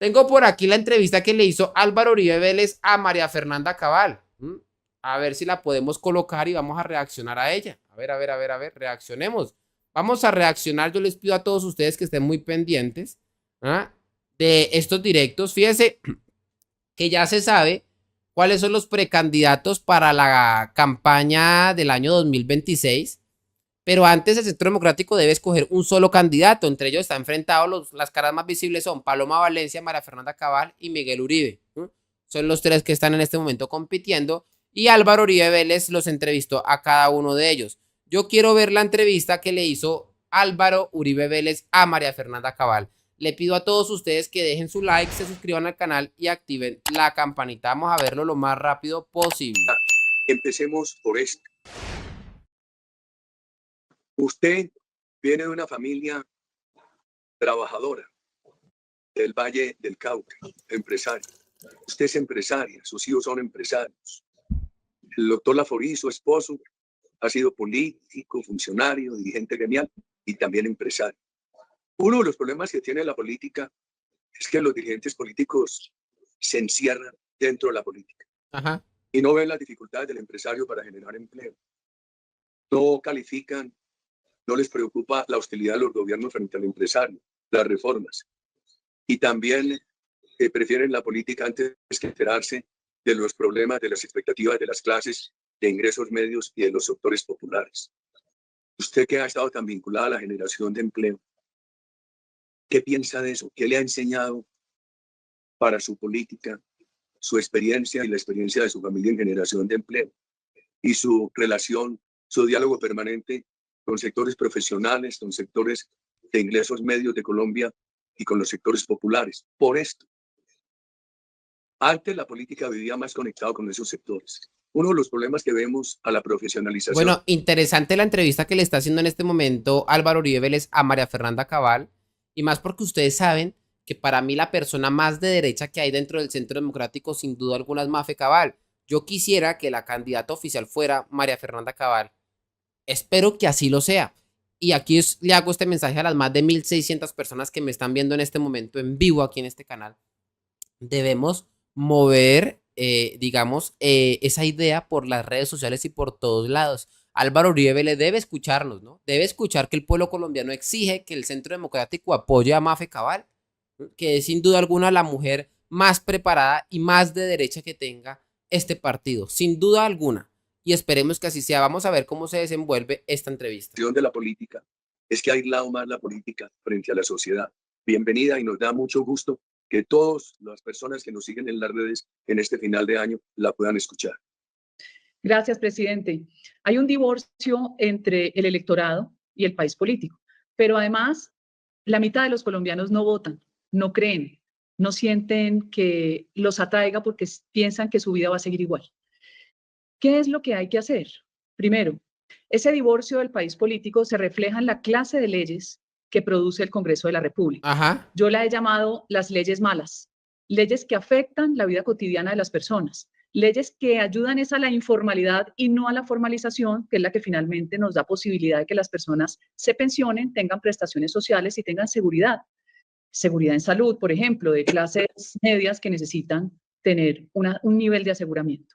Tengo por aquí la entrevista que le hizo Álvaro Uribe Vélez a María Fernanda Cabal. A ver si la podemos colocar y vamos a reaccionar a ella. A ver, reaccionemos. Vamos a reaccionar. Yo les pido a todos ustedes que estén muy pendientes, ¿ah?, de estos directos. Fíjense que ya se sabe cuáles son los precandidatos para la campaña del año 2026. Pero antes el Centro Democrático debe escoger un solo candidato. Entre ellos está enfrentado, las caras más visibles son Paloma Valencia, María Fernanda Cabal y Miguel Uribe. Son los tres que están en este momento compitiendo. Y Álvaro Uribe Vélez los entrevistó a cada uno de ellos. Yo quiero ver la entrevista que le hizo Álvaro Uribe Vélez a María Fernanda Cabal. Le pido a todos ustedes que dejen su like, se suscriban al canal y activen la campanita. Vamos a verlo lo más rápido posible. Empecemos por esto. Usted viene de una familia trabajadora del Valle del Cauca, empresaria. Usted es empresaria, sus hijos son empresarios. El doctor Laforí, su esposo, ha sido político, funcionario, dirigente gremial y también empresario. Uno de los problemas que tiene la política es que los dirigentes políticos se encierran dentro de la política. Ajá. Y no ven las dificultades del empresario para generar empleo. No califican, no les preocupa la hostilidad de los gobiernos frente al empresario, las reformas. Y también prefieren la política antes que enterarse de los problemas, de las expectativas de las clases de ingresos medios y de los sectores populares. Usted que ha estado tan vinculada a la generación de empleo, ¿qué piensa de eso? ¿Qué le ha enseñado para su política, su experiencia y la experiencia de su familia en generación de empleo? Y su relación, su diálogo permanente con sectores profesionales, con sectores de ingresos medios de Colombia y con los sectores populares. Por esto, antes la política vivía más conectado con esos sectores. Uno de los problemas que vemos a la profesionalización. Bueno, interesante la entrevista que le está haciendo en este momento Álvaro Uribe Vélez a María Fernanda Cabal, y más porque ustedes saben que para mí la persona más de derecha que hay dentro del Centro Democrático, sin duda alguna, es Mafe Cabal. Yo quisiera que la candidata oficial fuera María Fernanda Cabal. Espero que así lo sea. Y aquí le hago este mensaje a las más de 1,600 personas que me están viendo en este momento en vivo aquí en este canal. Debemos mover, digamos, esa idea por las redes sociales y por todos lados. Álvaro Uribe le debe escucharnos, ¿no? Debe escuchar que el pueblo colombiano exige que el Centro Democrático apoye a Mafe Cabal, que es sin duda alguna la mujer más preparada y más de derecha que tenga este partido, sin duda alguna. Y esperemos que así sea. Vamos a ver cómo se desenvuelve esta entrevista. De la política es que ha aislado más la política frente a la sociedad. Bienvenida, y nos da mucho gusto que todas las personas que nos siguen en las redes en este final de año la puedan escuchar. Gracias, presidente. Hay un divorcio entre el electorado y el país político, pero además la mitad de los colombianos no votan, no creen, no sienten que los atraiga porque piensan que su vida va a seguir igual. ¿Qué es lo que hay que hacer? Primero, ese divorcio del país político se refleja en la clase de leyes que produce el Congreso de la República. Ajá. Yo la he llamado las leyes malas, leyes que afectan la vida cotidiana de las personas, leyes que ayudan a la informalidad y no a la formalización, que es la que finalmente nos da posibilidad de que las personas se pensionen, tengan prestaciones sociales y tengan seguridad. Seguridad en salud, por ejemplo, de clases medias que necesitan tener un nivel de aseguramiento.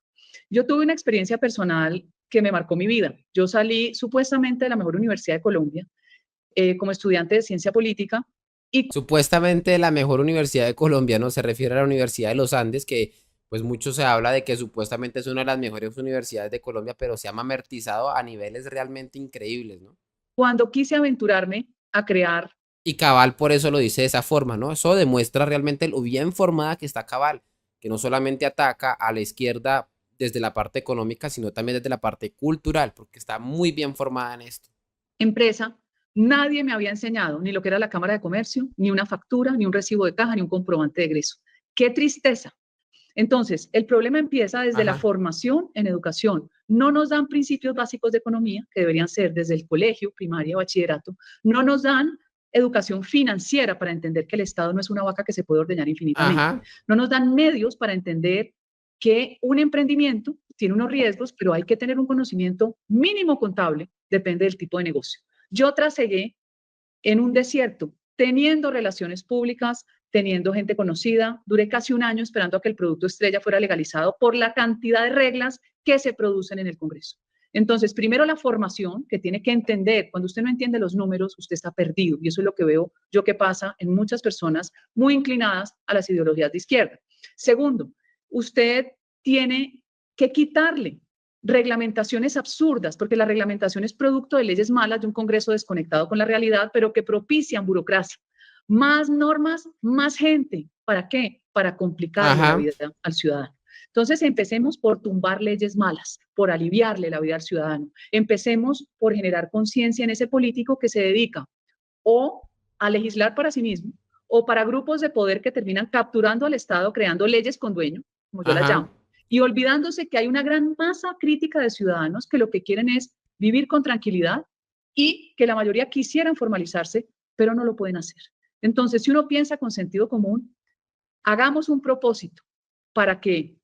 Yo tuve una experiencia personal que me marcó mi vida. Yo salí supuestamente de la mejor universidad de Colombia como estudiante de ciencia política. Y supuestamente la mejor universidad de Colombia, ¿no? Se refiere a la Universidad de los Andes, que pues mucho se habla de que supuestamente es una de las mejores universidades de Colombia, pero se ha mamertizado a niveles realmente increíbles, ¿no? Cuando quise aventurarme a crear... Y Cabal por eso lo dice de esa forma, ¿no? Eso demuestra realmente lo bien formada que está Cabal, que no solamente ataca a la izquierda desde la parte económica, sino también desde la parte cultural, porque está muy bien formada en esto. Empresa, nadie me había enseñado ni lo que era la Cámara de Comercio, ni una factura, ni un recibo de caja, ni un comprobante de egreso. ¡Qué tristeza! Entonces, el problema empieza desde la formación en educación. No nos dan principios básicos de economía, que deberían ser desde el colegio, primaria, bachillerato. No nos dan educación financiera para entender que el Estado no es una vaca que se puede ordeñar infinitamente. No nos dan medios para entender que un emprendimiento tiene unos riesgos, pero hay que tener un conocimiento mínimo contable, depende del tipo de negocio. Yo trasegué en un desierto, teniendo relaciones públicas, teniendo gente conocida. Duré casi un año esperando a que el producto estrella fuera legalizado por la cantidad de reglas que se producen en el Congreso. Entonces, primero la formación, que tiene que entender, cuando usted no entiende los números, usted está perdido. Y eso es lo que veo yo que pasa en muchas personas muy inclinadas a las ideologías de izquierda. Segundo, usted tiene que quitarle reglamentaciones absurdas, porque la reglamentación es producto de leyes malas de un Congreso desconectado con la realidad, pero que propician burocracia. Más normas, más gente. ¿Para qué? Para complicarle la vida al ciudadano. Entonces, empecemos por tumbar leyes malas, por aliviarle la vida al ciudadano. Empecemos por generar conciencia en ese político que se dedica o a legislar para sí mismo o para grupos de poder que terminan capturando al Estado, creando leyes con dueño, como yo las llamo, y olvidándose que hay una gran masa crítica de ciudadanos que lo que quieren es vivir con tranquilidad y que la mayoría quisieran formalizarse, pero no lo pueden hacer. Entonces, si uno piensa con sentido común, hagamos un propósito para que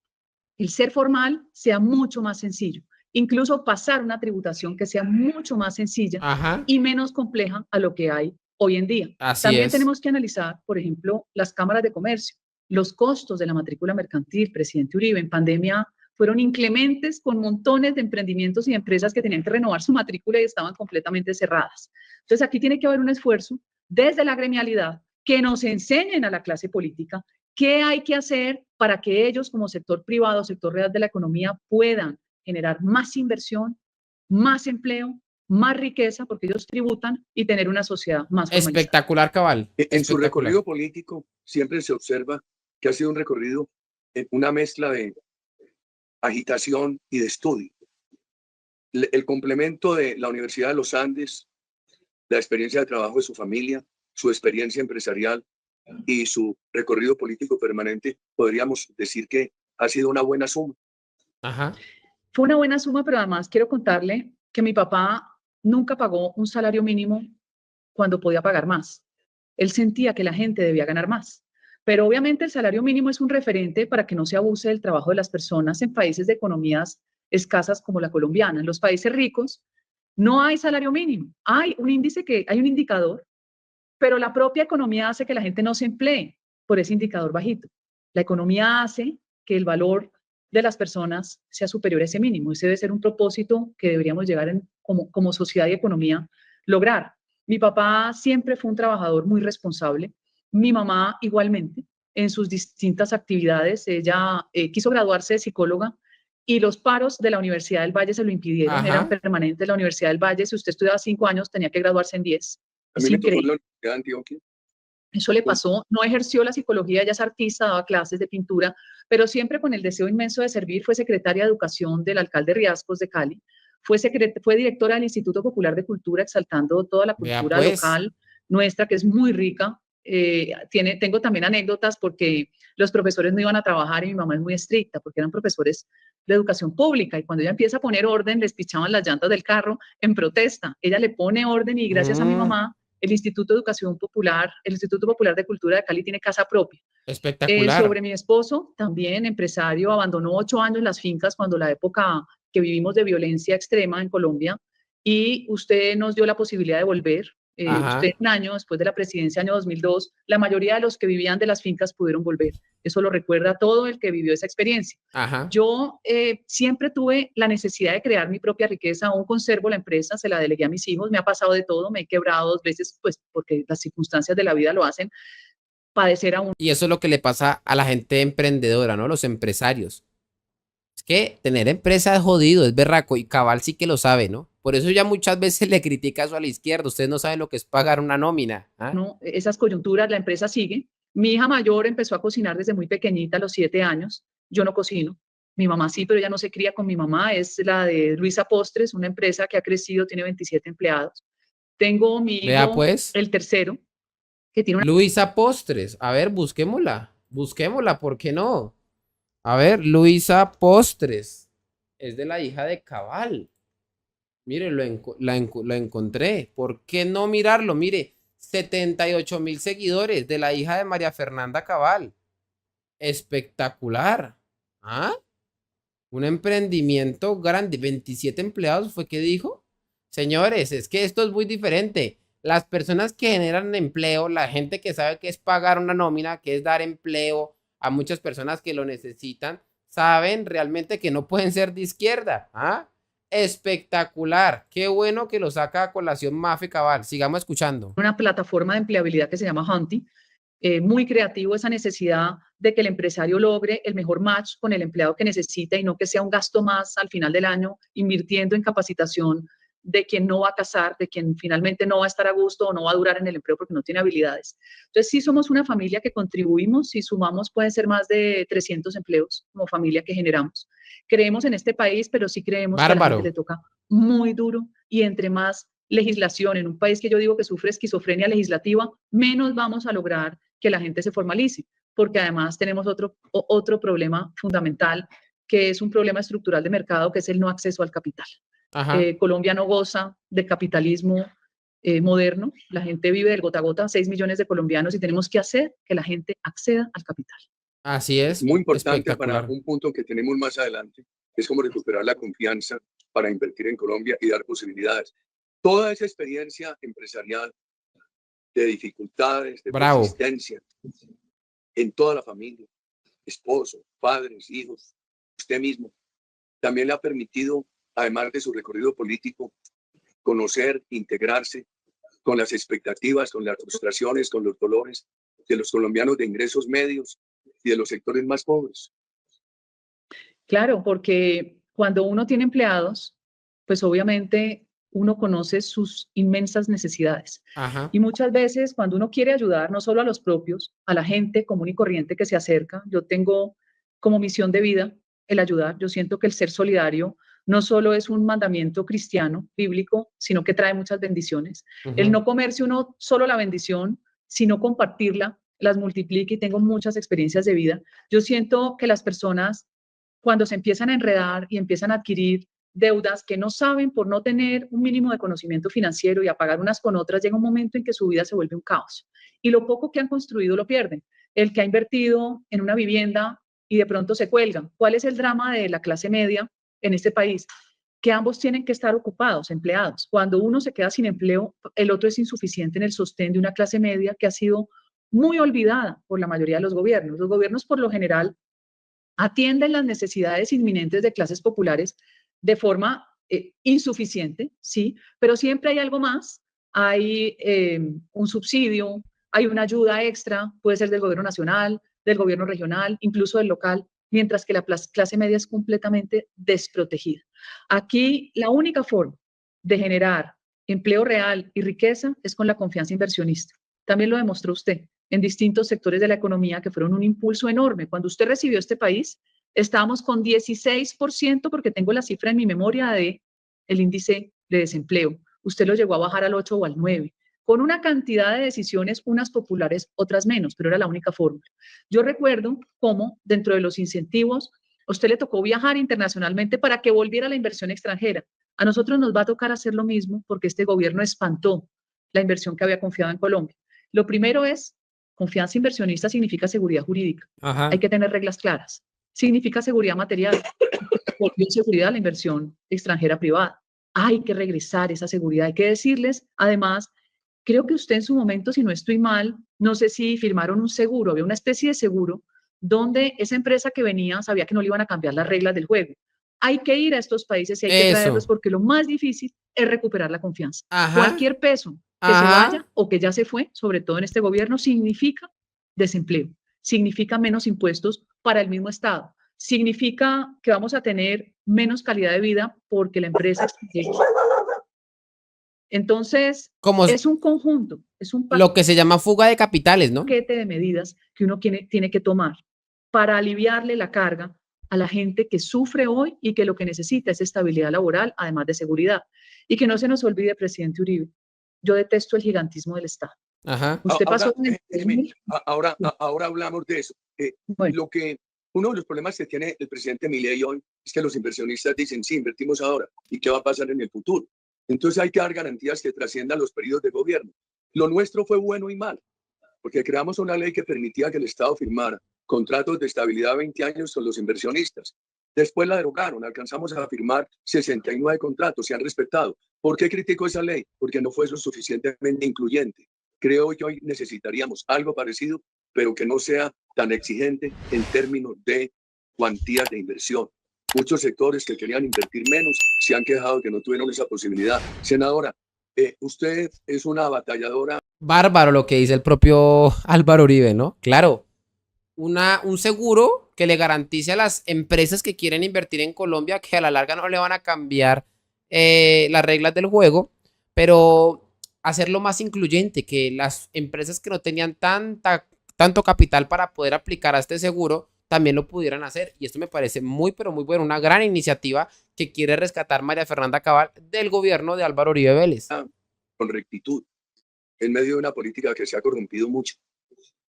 el ser formal sea mucho más sencillo, incluso pasar una tributación que sea mucho más sencilla y menos compleja a lo que hay hoy en día. También tenemos que analizar, por ejemplo, las cámaras de comercio, los costos de la matrícula mercantil. Presidente Uribe, en pandemia fueron inclementes con montones de emprendimientos y empresas que tenían que renovar su matrícula y estaban completamente cerradas. Entonces, aquí tiene que haber un esfuerzo desde la gremialidad que nos enseñen a la clase política qué hay que hacer para que ellos, como sector privado, sector real de la economía, puedan generar más inversión, más empleo, más riqueza, porque ellos tributan, y tener una sociedad más formalizada. Espectacular, Cabal. En su recorrido político siempre se observa que ha sido un recorrido, una mezcla de agitación y de estudio. El complemento de la Universidad de los Andes, la experiencia de trabajo de su familia, su experiencia empresarial y su recorrido político permanente, podríamos decir que ha sido una buena suma. Fue una buena suma, pero además quiero contarle que mi papá nunca pagó un salario mínimo cuando podía pagar más. Él sentía que la gente debía ganar más. Pero obviamente el salario mínimo es un referente para que no se abuse del trabajo de las personas en países de economías escasas como la colombiana. En los países ricos no hay salario mínimo. Hay un indicador, pero la propia economía hace que la gente no se emplee por ese indicador bajito. La economía hace que el valor de las personas sea superior a ese mínimo. Ese debe ser un propósito que deberíamos llegar como sociedad y economía lograr. Mi papá siempre fue un trabajador muy responsable. Mi mamá igualmente, en sus distintas actividades. Ella quiso graduarse de psicóloga y los paros de la Universidad del Valle se lo impidieron. Eran permanentes. La Universidad del Valle, si usted estudiaba 5 años, tenía que graduarse en 10. A mí me tocó la Universidad de Antioquia. Eso le pasó, no ejerció la psicología, ella es artista, daba clases de pintura, pero siempre con el deseo inmenso de servir. Fue secretaria de Educación del alcalde Riascos de Cali, fue directora del Instituto Popular de Cultura, exaltando toda la cultura local nuestra, que es muy rica. Tengo también anécdotas porque los profesores no iban a trabajar y mi mamá es muy estricta porque eran profesores de educación pública, y cuando ella empieza a poner orden, les pichaban las llantas del carro en protesta. Ella le pone orden y gracias a mi mamá, el Instituto de Educación Popular, el Instituto Popular de Cultura de Cali tiene casa propia. Espectacular. Sobre mi esposo, también empresario, abandonó 8 años las fincas cuando la época que vivimos de violencia extrema en Colombia, y usted nos dio la posibilidad de volver. Usted, un año después de la presidencia, año 2002, la mayoría de los que vivían de las fincas pudieron volver. Eso lo recuerda todo el que vivió esa experiencia. Yo siempre tuve la necesidad de crear mi propia riqueza. Aún conservo la empresa, se la delegué a mis hijos. Me ha pasado de todo, me he quebrado 2 veces, pues porque las circunstancias de la vida lo hacen. Padecer aún. Y eso es lo que le pasa a la gente emprendedora, ¿no? Los empresarios. Es que tener empresa es jodido, es berraco, y Cabal sí que lo sabe, ¿no? Por eso ya muchas veces le critica eso a la izquierda. Ustedes no saben lo que es pagar una nómina. No, esas coyunturas, la empresa sigue. Mi hija mayor empezó a cocinar desde muy pequeñita, a los 7 años. Yo no cocino. Mi mamá sí, pero ella no se cría con mi mamá. Es la de Luisa Postres, una empresa que ha crecido, tiene 27 empleados. Tengo mi hijo, pues, el tercero, que tiene una... Luisa Postres. A ver, busquémosla. Busquémosla, ¿por qué no? A ver, Luisa Postres. Es de la hija de Cabal. Mire, la encontré. ¿Por qué no mirarlo? Mire, 78,000 seguidores de la hija de María Fernanda Cabal. Espectacular. Un emprendimiento grande. 27 empleados fue que dijo. Señores, es que esto es muy diferente. Las personas que generan empleo, la gente que sabe que es pagar una nómina, que es dar empleo a muchas personas que lo necesitan, saben realmente que no pueden ser de izquierda. ¿Ah? Espectacular. Qué bueno que lo saca a colación Mafe Cabal. Sigamos escuchando. Una plataforma de empleabilidad que se llama Hunty, muy creativo esa necesidad de que el empresario logre el mejor match con el empleado que necesita y no que sea un gasto más al final del año invirtiendo en capacitación de quien no va a casar, de quien finalmente no va a estar a gusto o no va a durar en el empleo porque no tiene habilidades. Entonces, sí somos una familia que contribuimos, si sumamos pueden ser más de 300 empleos como familia que generamos. Creemos en este país, pero sí creemos que a la gente Bárbaro. le toca muy duro y entre más legislación en un país que yo digo que sufre esquizofrenia legislativa, menos vamos a lograr que la gente se formalice, porque además tenemos otro problema fundamental, que es un problema estructural de mercado, que es el no acceso al capital. Ajá. Colombia no goza de capitalismo moderno, la gente vive del gota a gota, 6 millones de colombianos, y tenemos que hacer que la gente acceda al capital. Así es. Muy importante para Espectacular. un punto que tenemos más adelante, es como recuperar la confianza para invertir en Colombia y dar posibilidades. Toda esa experiencia empresarial de dificultades, de Bravo. persistencia en toda la familia, esposo, padres, hijos, usted mismo, también le ha permitido, además de su recorrido político, conocer, integrarse con las expectativas, con las frustraciones, con los dolores de los colombianos de ingresos medios y de los sectores más pobres. Claro, porque cuando uno tiene empleados, pues obviamente uno conoce sus inmensas necesidades. Ajá. Y muchas veces cuando uno quiere ayudar, no solo a los propios, a la gente común y corriente que se acerca, yo tengo como misión de vida el ayudar. Yo siento que el ser solidario no solo es un mandamiento cristiano, bíblico, sino que trae muchas bendiciones. El no comerse uno solo la bendición, sino compartirla, las multiplica, y tengo muchas experiencias de vida. Yo siento que las personas, cuando se empiezan a enredar y empiezan a adquirir deudas que no saben por no tener un mínimo de conocimiento financiero y a pagar unas con otras, llega un momento en que su vida se vuelve un caos. Y lo poco que han construido lo pierden. El que ha invertido en una vivienda y de pronto se cuelga. ¿Cuál es el drama de la clase media en este país? Que ambos tienen que estar ocupados, empleados. Cuando uno se queda sin empleo, el otro es insuficiente en el sostén de una clase media que ha sido muy olvidada por la mayoría de los gobiernos. Los gobiernos, por lo general, atienden las necesidades inminentes de clases populares de forma insuficiente, sí, pero siempre hay algo más. Hay un subsidio, hay una ayuda extra, puede ser del gobierno nacional, del gobierno regional, incluso del local, mientras que la clase media es completamente desprotegida. Aquí la única forma de generar empleo real y riqueza es con la confianza inversionista. También lo demostró usted en distintos sectores de la economía que fueron un impulso enorme. Cuando usted recibió este país, estábamos con 16%, porque tengo la cifra en mi memoria de el índice de desempleo. Usted lo llegó a bajar al 8 o al 9, con una cantidad de decisiones, unas populares, otras menos, pero era la única fórmula. Yo recuerdo cómo dentro de los incentivos, a usted le tocó viajar internacionalmente para que volviera la inversión extranjera. A nosotros nos va a tocar hacer lo mismo porque este gobierno espantó la inversión que había confiado en Colombia. Lo primero es, confianza inversionista significa seguridad jurídica. Ajá. Hay que tener reglas claras. Significa seguridad material. Volvió seguridad a la inversión extranjera privada. Hay que regresar esa seguridad. Hay que decirles, además, creo que usted en su momento, si no estoy mal, no sé si firmaron un seguro, había una especie de seguro donde esa empresa que venía sabía que no le iban a cambiar las reglas del juego. Hay que ir a estos países y hay que traerlos Eso. porque lo más difícil es recuperar la confianza. Ajá. Cualquier peso que se Ajá. vaya o que ya se fue, sobre todo en este gobierno, significa desempleo, significa menos impuestos para el mismo Estado, significa que vamos a tener menos calidad de vida porque la empresa extranjera. Entonces, Como es un conjunto, es un lo que se llama fuga de capitales, ¿no? paquete de medidas que uno tiene que tomar para aliviarle la carga a la gente que sufre hoy y que lo que necesita es estabilidad laboral, además de seguridad. Y que no se nos olvide, presidente Uribe, yo detesto el gigantismo del Estado. Ajá. Usted pasó Ahora hablamos de eso. Bueno, Uno de los problemas que tiene el presidente Milei hoy es que los inversionistas dicen, sí, invertimos ahora, ¿y qué va a pasar en el futuro? Entonces hay que dar garantías que trasciendan los periodos de gobierno. Lo nuestro fue bueno y mal, porque creamos una ley que permitía que el Estado firmara contratos de estabilidad a 20 años con los inversionistas. Después la derogaron, alcanzamos a firmar 69 contratos, se han respetado. ¿Por qué critico esa ley? Porque no fue lo suficientemente incluyente. Creo que hoy necesitaríamos algo parecido, pero que no sea tan exigente en términos de cuantías de inversión. Muchos sectores que querían invertir menos se han quejado que no tuvieron esa posibilidad. Senadora, usted es una batalladora. Bárbaro lo que dice el propio Álvaro Uribe, ¿no? Claro, un seguro que le garantice a las empresas que quieren invertir en Colombia que a la larga no le van a cambiar las reglas del juego, pero hacerlo más incluyente, que las empresas que no tenían tanto capital para poder aplicar a este seguro también lo pudieran hacer. Y esto me parece muy, pero muy bueno, una gran iniciativa que quiere rescatar María Fernanda Cabal del gobierno de Álvaro Uribe Vélez. Con rectitud, en medio de una política que se ha corrompido mucho.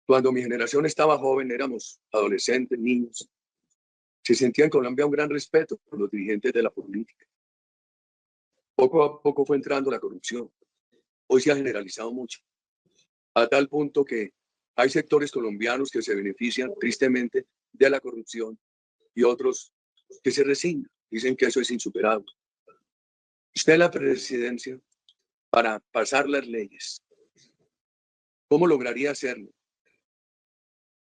Cuando mi generación estaba joven, éramos adolescentes, niños. Se sentía en Colombia un gran respeto por los dirigentes de la política. Poco a poco fue entrando la corrupción. Hoy se ha generalizado mucho, a tal punto que hay sectores colombianos que se benefician tristemente de la corrupción y otros que se resignan. Dicen que eso es insuperable. Usted en la presidencia, para pasar las leyes, ¿cómo lograría hacerlo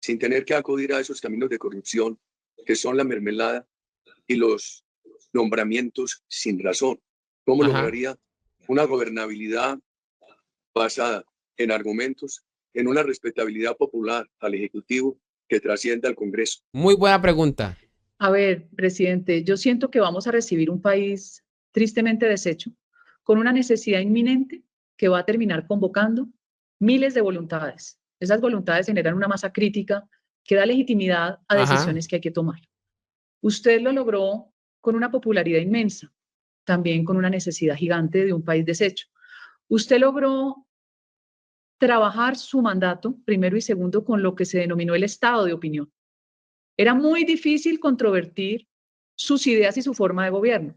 sin tener que acudir a esos caminos de corrupción que son la mermelada y los nombramientos sin razón? ¿Cómo lograría una gobernabilidad basada en argumentos, en una respetabilidad popular al Ejecutivo que trascienda al Congreso? Muy buena pregunta. A ver, presidente, yo siento que vamos a recibir un país tristemente deshecho, con una necesidad inminente que va a terminar convocando miles de voluntades. Esas voluntades generan una masa crítica que da legitimidad a decisiones que hay que tomar. Usted lo logró con una popularidad inmensa, también con una necesidad gigante de un país deshecho. Usted logró trabajar su mandato, primero y segundo, con lo que se denominó el estado de opinión. Era muy difícil controvertir sus ideas y su forma de gobierno,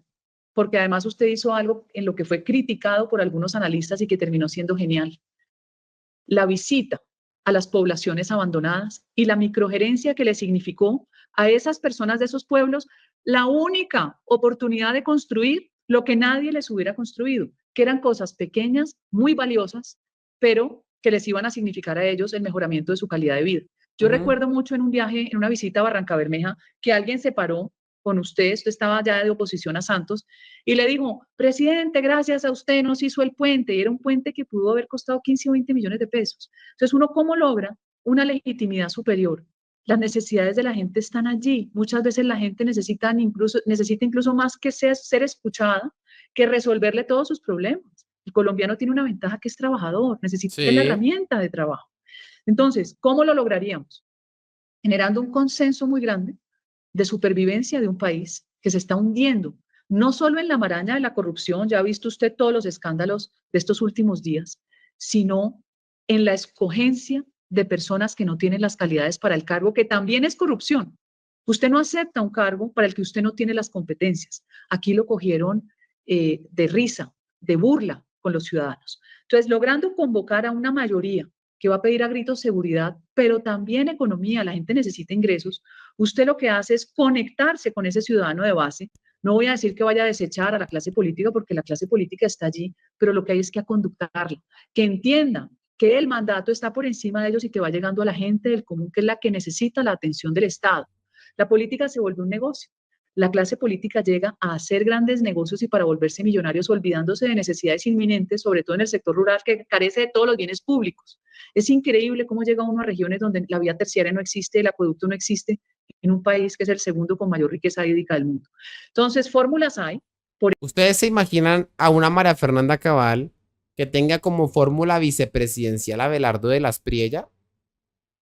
porque además usted hizo algo en lo que fue criticado por algunos analistas y que terminó siendo genial. La visita a las poblaciones abandonadas y la microgerencia que le significó a esas personas de esos pueblos la única oportunidad de construir lo que nadie les hubiera construido, que eran cosas pequeñas, muy valiosas, pero que les iban a significar a ellos el mejoramiento de su calidad de vida. Yo recuerdo mucho en un viaje, en una visita a Barrancabermeja, que alguien se paró con usted estaba ya de oposición a Santos, y le dijo, presidente, gracias a usted nos hizo el puente, y era un puente que pudo haber costado 15 o 20 millones de pesos. Entonces, uno, ¿cómo logra una legitimidad superior? Las necesidades de la gente están allí. Muchas veces la gente necesita incluso más que ser escuchada, que resolverle todos sus problemas. El colombiano tiene una ventaja que es trabajador, necesita la herramienta de trabajo. Entonces, ¿cómo lo lograríamos? Generando un consenso muy grande de supervivencia de un país que se está hundiendo, no solo en la maraña de la corrupción, ya ha visto usted todos los escándalos de estos últimos días, sino en la escogencia de personas que no tienen las calidades para el cargo, que también es corrupción. Usted no acepta un cargo para el que usted no tiene las competencias. Aquí lo cogieron de risa, de burla con los ciudadanos. Entonces, logrando convocar a una mayoría que va a pedir a gritos seguridad, pero también economía, la gente necesita ingresos, usted lo que hace es conectarse con ese ciudadano de base. No voy a decir que vaya a desechar a la clase política, porque la clase política está allí, pero lo que hay es que conductarla, que entienda que el mandato está por encima de ellos y que va llegando a la gente del común, que es la que necesita la atención del Estado. La política se vuelve un negocio. La clase política llega a hacer grandes negocios y para volverse millonarios, olvidándose de necesidades inminentes, sobre todo en el sector rural, que carece de todos los bienes públicos. Es increíble cómo llega uno a regiones donde la vía terciaria no existe, el acueducto no existe, en un país que es el segundo con mayor riqueza hídrica del mundo. Entonces, fórmulas hay. ¿Ustedes se imaginan a una María Fernanda Cabal que tenga como fórmula vicepresidencial a Abelardo de las Priella?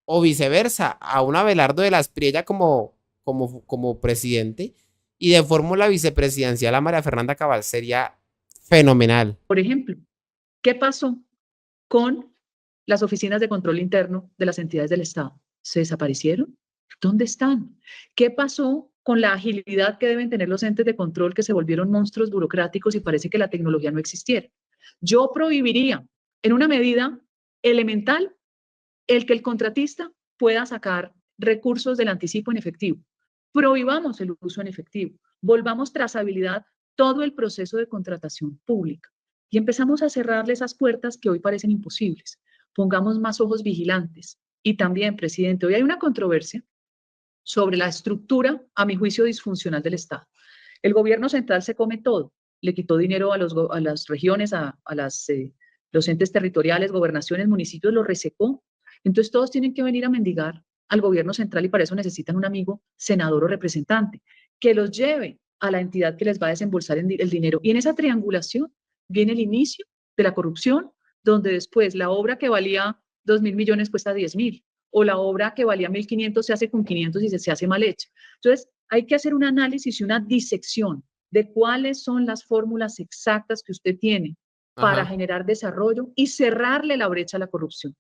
O viceversa, a un Abelardo de las Priella como presidente, y de fórmula vicepresidencial a María Fernanda Cabal sería fenomenal. Por ejemplo, ¿qué pasó con las oficinas de control interno de las entidades del Estado? ¿Se desaparecieron? ¿Dónde están? ¿Qué pasó con la agilidad que deben tener los entes de control, que se volvieron monstruos burocráticos y parece que la tecnología no existiera? Yo prohibiría, en una medida elemental, el que el contratista pueda sacar recursos del anticipo en efectivo. Prohibamos el uso en efectivo. Volvamos trazabilidad todo el proceso de contratación pública. Y empezamos a cerrarle esas puertas que hoy parecen imposibles. Pongamos más ojos vigilantes. Y también, presidente, hoy hay una controversia sobre la estructura, a mi juicio, disfuncional del Estado. El gobierno central se come todo. Le quitó dinero a las regiones, los entes territoriales, gobernaciones, municipios, lo resecó. Entonces todos tienen que venir a mendigar al gobierno central y para eso necesitan un amigo, senador o representante, que los lleve a la entidad que les va a desembolsar el dinero. Y en esa triangulación viene el inicio de la corrupción, donde después la obra que valía 2.000 millones cuesta 10.000, o la obra que valía 1.500 se hace con 500 y se hace mal hecha. Entonces, hay que hacer un análisis y una disección de cuáles son las fórmulas exactas que usted tiene para generar desarrollo y cerrarle la brecha a la corrupción.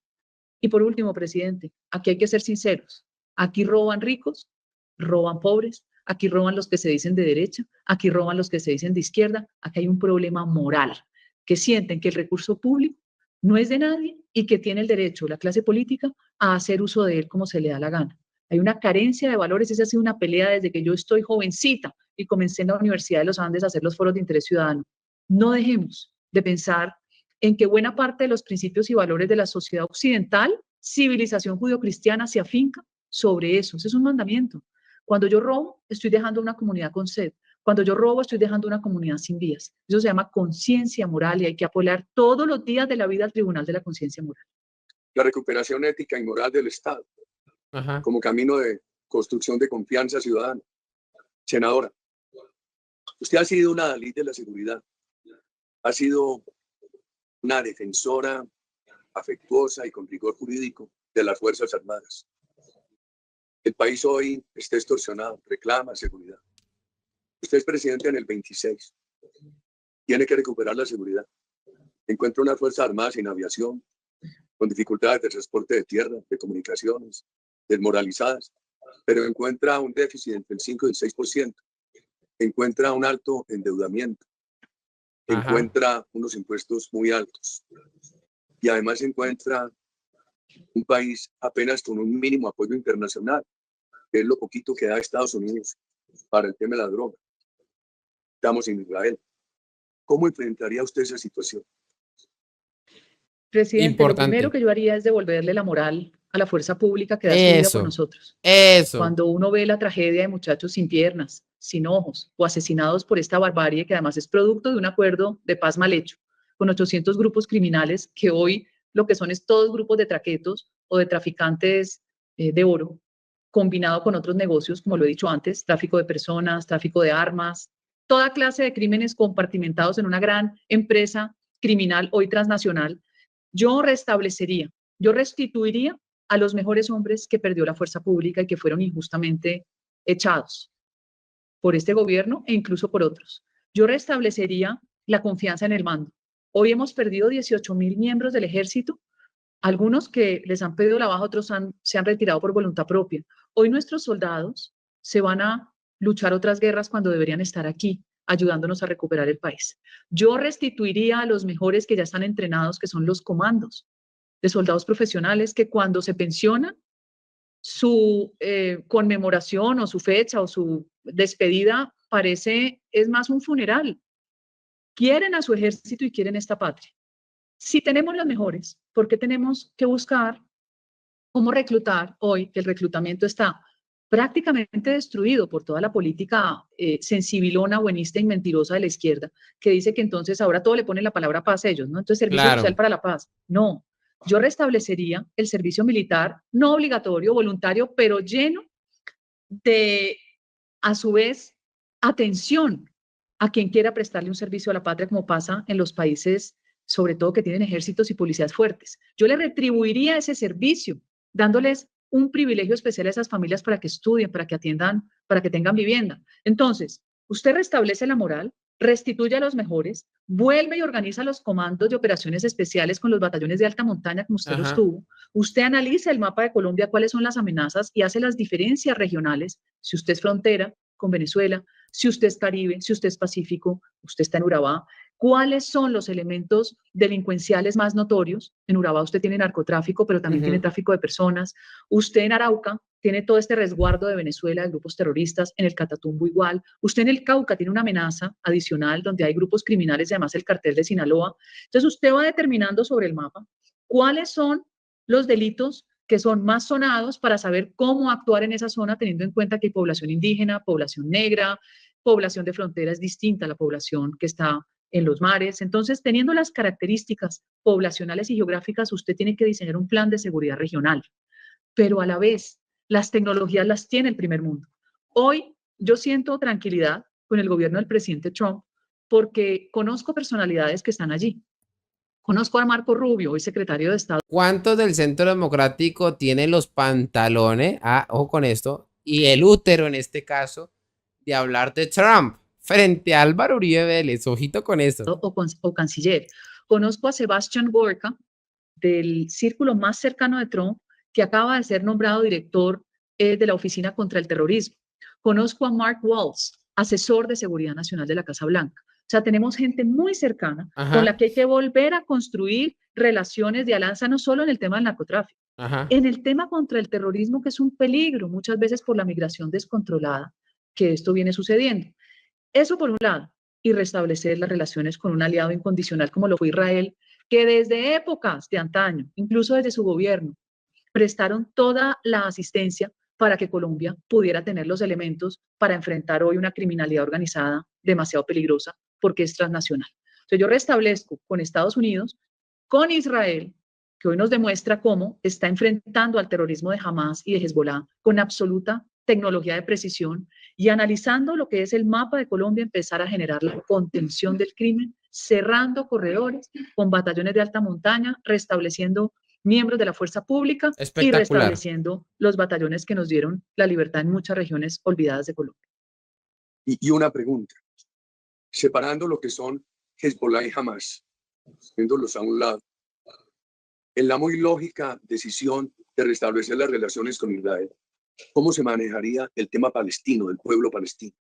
Y por último, presidente, aquí hay que ser sinceros. Aquí roban ricos, roban pobres, aquí roban los que se dicen de derecha, aquí roban los que se dicen de izquierda. Aquí hay un problema moral, que sienten que el recurso público no es de nadie y que tiene el derecho la clase política a hacer uso de él como se le da la gana. Hay una carencia de valores, esa ha sido una pelea desde que yo estoy jovencita y comencé en la Universidad de los Andes a hacer los foros de interés ciudadano. No dejemos de pensar en que buena parte de los principios y valores de la sociedad occidental, civilización judio-cristiana, se afinca sobre eso. Ese es un mandamiento. Cuando yo robo, estoy dejando una comunidad con sed. Cuando yo robo, estoy dejando una comunidad sin vías. Eso se llama conciencia moral y hay que apoyar todos los días de la vida al Tribunal de la Conciencia Moral. La recuperación ética y moral del Estado como camino de construcción de confianza ciudadana. Senadora, usted ha sido una Dalí de la seguridad. Ha sido una defensora afectuosa y con rigor jurídico de las Fuerzas Armadas. El país hoy está extorsionado, reclama seguridad. Usted es presidente en el 26. Tiene que recuperar la seguridad. Encuentra unas Fuerzas Armadas sin aviación, con dificultades de transporte de tierra, de comunicaciones, desmoralizadas, pero encuentra un déficit entre el 5 y el 6%. Encuentra un alto endeudamiento. Encuentra unos impuestos muy altos. Y además encuentra un país apenas con un mínimo apoyo internacional, que es lo poquito que da Estados Unidos para el tema de la droga. Estamos en Israel. ¿Cómo enfrentaría usted esa situación? Presidente, lo primero que yo haría es devolverle la moral a la fuerza pública que da su vida por nosotros. Cuando uno ve la tragedia de muchachos sin piernas, sin ojos o asesinados por esta barbarie que además es producto de un acuerdo de paz mal hecho, con 800 grupos criminales que hoy lo que son es todos grupos de traquetos o de traficantes de oro, combinado con otros negocios, como lo he dicho antes, tráfico de personas, tráfico de armas, toda clase de crímenes compartimentados en una gran empresa criminal hoy transnacional. Yo restablecería, yo restituiría a los mejores hombres que perdió la fuerza pública y que fueron injustamente echados por este gobierno e incluso por otros. Yo restablecería la confianza en el mando. Hoy hemos perdido 18.000 miembros del ejército, algunos que les han pedido la baja, otros se han retirado por voluntad propia. Hoy nuestros soldados se van a luchar otras guerras cuando deberían estar aquí, ayudándonos a recuperar el país. Yo restituiría a los mejores que ya están entrenados, que son los comandos de soldados profesionales, que cuando se pensionan, su conmemoración o su fecha o su despedida es más un funeral. Quieren a su ejército y quieren esta patria. Si tenemos los mejores, ¿por qué tenemos que buscar cómo reclutar hoy, que el reclutamiento está prácticamente destruido por toda la política sensibilona, buenista y mentirosa de la izquierda, que dice que entonces ahora todo le ponen la palabra paz a ellos, ¿no? Entonces, servicio social para la paz. No, yo restablecería el servicio militar no obligatorio, voluntario, pero lleno de, a su vez, atención a quien quiera prestarle un servicio a la patria, como pasa en los países, sobre todo que tienen ejércitos y policías fuertes. Yo le retribuiría ese servicio, dándoles un privilegio especial a esas familias para que estudien, para que atiendan, para que tengan vivienda. Entonces, usted restablece la moral, restituye a los mejores, vuelve y organiza los comandos de operaciones especiales con los batallones de alta montaña como usted los tuvo. Usted analiza el mapa de Colombia, cuáles son las amenazas y hace las diferencias regionales. Si usted es frontera con Venezuela, si usted es Caribe, si usted es Pacífico, usted está en Urabá. ¿Cuáles son los elementos delincuenciales más notorios? En Urabá usted tiene narcotráfico, pero también tiene tráfico de personas. Usted en Arauca tiene todo este resguardo de Venezuela, de grupos terroristas, en el Catatumbo igual. Usted en el Cauca tiene una amenaza adicional donde hay grupos criminales y además el cartel de Sinaloa. Entonces usted va determinando sobre el mapa cuáles son los delitos que son más sonados para saber cómo actuar en esa zona, teniendo en cuenta que hay población indígena, población negra, población de frontera es distinta a la población que está en los mares. Entonces, teniendo las características poblacionales y geográficas, usted tiene que diseñar un plan de seguridad regional, pero a la vez las tecnologías las tiene el primer mundo. Hoy yo siento tranquilidad con el gobierno del presidente Trump porque conozco personalidades que están allí. Conozco a Marco Rubio, hoy secretario de Estado. ¿Cuántos del Centro Democrático tienen los pantalones, ojo con esto, y el útero en este caso, de hablar de Trump frente a Álvaro Uribe Vélez? Ojito con esto. O canciller. Conozco a Sebastián Gorka, del círculo más cercano de Trump, que acaba de ser nombrado director de la Oficina contra el Terrorismo. Conozco a Mark Waltz, asesor de Seguridad Nacional de la Casa Blanca. O sea, tenemos gente muy cercana con la que hay que volver a construir relaciones de alianza, no solo en el tema del narcotráfico, en el tema contra el terrorismo, que es un peligro muchas veces por la migración descontrolada, que esto viene sucediendo. Eso por un lado, y restablecer las relaciones con un aliado incondicional como lo fue Israel, que desde épocas de antaño, incluso desde su gobierno, prestaron toda la asistencia para que Colombia pudiera tener los elementos para enfrentar hoy una criminalidad organizada demasiado peligrosa porque es transnacional. Entonces yo restablezco con Estados Unidos, con Israel, que hoy nos demuestra cómo está enfrentando al terrorismo de Hamas y de Hezbollah con absoluta tecnología de precisión y analizando lo que es el mapa de Colombia, empezar a generar la contención del crimen, cerrando corredores con batallones de alta montaña, restableciendo miembros de la fuerza pública y restableciendo los batallones que nos dieron la libertad en muchas regiones olvidadas de Colombia. Y una pregunta, separando lo que son Hezbollah y Hamas, viéndolos a un lado, en la muy lógica decisión de restablecer las relaciones con Israel, ¿cómo se manejaría el tema palestino, del pueblo palestino?